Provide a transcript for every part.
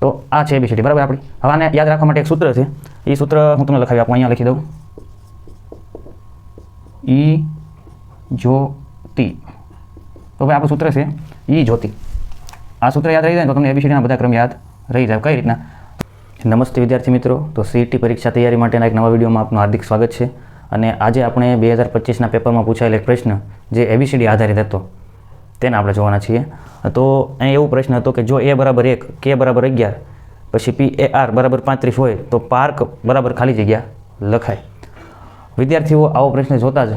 તો આ છે એબીસીડી બરાબર આપણી. હવે આને યાદ રાખવા માટે એક સૂત્ર છે, એ સૂત્ર હું તમને લખાવી આપું, અહીંયા લખી દઉં. ઈ જ્યોતિ. તો ભાઈ આપણું સૂત્ર છે ઈ જ્યોતિ. આ સૂત્ર યાદ રહી જાય તો તમને એબીસીડીના બધા ક્રમ યાદ રહી જાય. કઈ રીતના? નમસ્તે વિદ્યાર્થી મિત્રો, તો સીઈટી પરીક્ષા તૈયારી માટેના એક નવા વિડીયોમાં આપનું હાર્દિક સ્વાગત છે. અને આજે આપણે 2025ના પેપરમાં પૂછાયેલ એક પ્રશ્ન જે એબીસીડી આધારિત હતો તેને આપણે જોવાના છીએ. તો અહીં એવો પ્રશ્ન હતો કે જો a બરાબર 1, k બરાબર 11, પછી PAR બરાબર 35 હોય તો પાર્ક બરાબર ખાલી જગ્યા લખાય. વિદ્યાર્થીઓ આવો પ્રશ્ન જોતા જ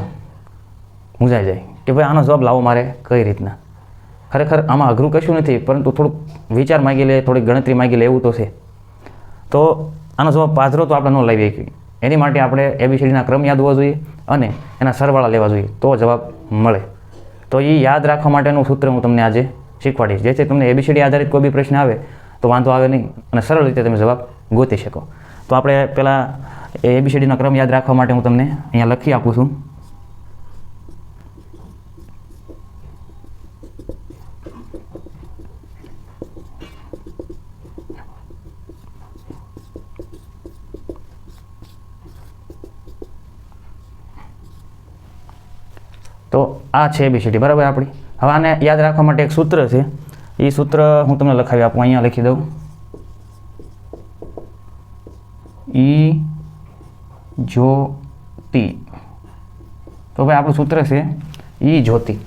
મૂંઝાઈ જાય કે ભાઈ આનો જવાબ લાવો મારે કઈ રીતના. ખરેખર આમાં અઘરું કશું નથી, પરંતુ થોડુંક વિચાર માગી લે, થોડીક ગણતરી માગી લે એવું તો છે. તો આનો જવાબ પાથરો તો આપણે ન લાવી શકીએ. એની માટે આપણે એબીસીડીના ક્રમ યાદ હોવા જોઈએ અને એના સરવાળા લેવા જોઈએ તો જવાબ મળે. તો એ યાદ રાખવા માટેનું સૂત્ર હું તમને આજે શીખવાડીશ, જેથી તમને એબીસીડી આધારિત કોઈ બી પ્રશ્ન આવે તો વાંધો આવે નહીં અને સરળ રીતે તમે જવાબ ગોતી શકો. તો આપણે પહેલાં એબીસીડીનો ક્રમ યાદ રાખવા માટે હું તમને અહીંયા લખી આપું છું. તો આ છે એબીસીડી બરાબર આપણી. હવે આને યાદ રાખવા માટે એક સૂત્ર છે, એ સૂત્ર હું તમને લખાવી આપું, અહીંયા લખી દઉં. ઈ જ્યોતિ. તો ભાઈ આપણું સૂત્ર છે ઈ જ્યોતિ.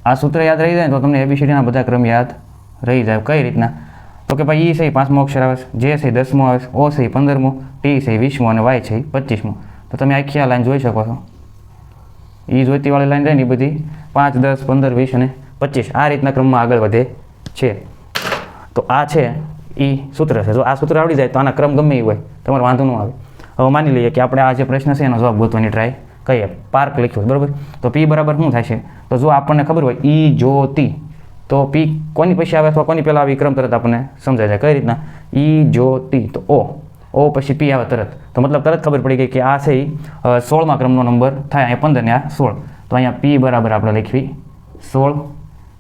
આ સૂત્ર યાદ રહી જાય તો તમને એબીસીડીના બધા ક્રમ યાદ રહી જાય. કઈ રીતના? તો કે ભાઈ ઈ છે 5મો અક્ષર આવે છે, જે છે 10મો આવે છે, ઓ છે 15મો, ટી છે 20મો અને વાય છે 25મો. તો તમે આખી આ લાઈન જોઈ શકો છો. એ જ્યોતિવાળી લાઈન રહે ને એ બધી 5, 10, 15, 20 અને 25 આ રીતના ક્રમમાં આગળ વધે છે. તો આ છે એ સૂત્ર છે. જો આ સૂત્ર આવડી જાય તો આના ક્રમ ગમે એ હોય તમારે વાંધો ન આવે. હવે માની લઈએ કે આપણે આ જે પ્રશ્ન છે એનો જવાબ ગોતવાની ટ્રાય કરીએ. પાર્ક લખ્યું બરાબર, તો પી બરાબર શું થાય છે? તો જો આપણને ખબર હોય ઈ જ્યોતિ, તો પી કોની પછી આવે અથવા કોની પહેલાં આવે ક્રમ તરત આપણને સમજાય જાય. કઈ રીતના? ઈ જ્યોતિ તો ઓ પછી પી આવે તરત, તો મતલબ તરત ખબર પડી ગઈ કે આ છે એ 16મા ક્રમનો નંબર થાય. અહીંયા 15 ને આ 16, તો અહીંયા પી બરાબર આપણે લખવી 16.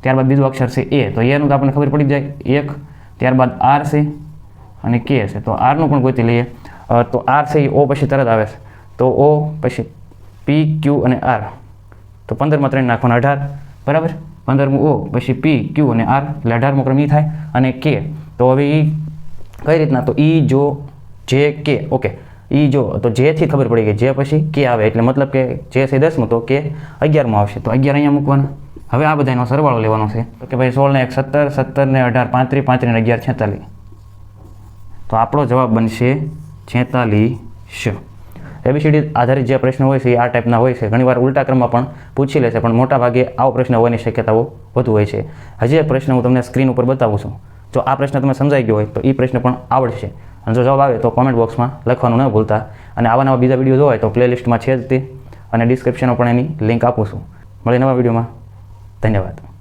ત્યારબાદ બીજું અક્ષર છે એ, તો એનું તો આપણને ખબર પડી જાય 1. ત્યારબાદ આર છે અને કે છે, તો આરનું પણ ગોતી લઈએ. તો આર છે એ ઓ પછી તરત આવે છે, તો ઓ પછી પી, ક્યુ અને આર. તો 15માં 3 નાખવાના 18 બરાબર. 15મું ઓ પછી પી, ક્યુ અને આર એટલે 18મો ક્રમ એ થાય. અને કે, તો હવે એ કઈ રીતના? તો ઈ જો જે કે, ઓકે, ઈ જો તો જેથી ખબર પડી ગઈ, જે પછી કે આવે એટલે મતલબ કે જે છે 10મો તો કે 11મો આવશે, તો 11 અહીંયા મૂકવાના. હવે આ બધાનો સરવાળો લેવાનો છે. તો કે ભાઈ 16 ને 1 17, 17 ને 18 35, 35 ને 11 46. તો આપણો જવાબ બનશે 46. એબીસીડી આધારિત જે પ્રશ્ન હોય છે એ આ ટાઈપના હોય છે. ઘણીવાર ઉલટા ક્રમમાં પણ પૂછી લે છે, પણ મોટા ભાગે આવો પ્રશ્ન હોવાની શક્યતાઓ વધુ હોય છે. હજી એક પ્રશ્ન હું તમને સ્ક્રીન ઉપર બતાવું છું. જો આ પ્રશ્ન તમે સમજાઈ ગયો હોય તો એ પ્રશ્ન પણ આવડશે. અને જો જવાબ આવે તો કોમેન્ટ બોક્સમાં લખવાનું ન ભૂલતા. અને આવા નવા બીજા વિડીયો જોવા હોય તો પ્લેલિસ્ટમાં છે જ તે, અને ડિસ્ક્રિપ્શનમાં પણ એની લિંક આપું છું. મળીએ નવા વિડીયોમાં. ધન્યવાદ.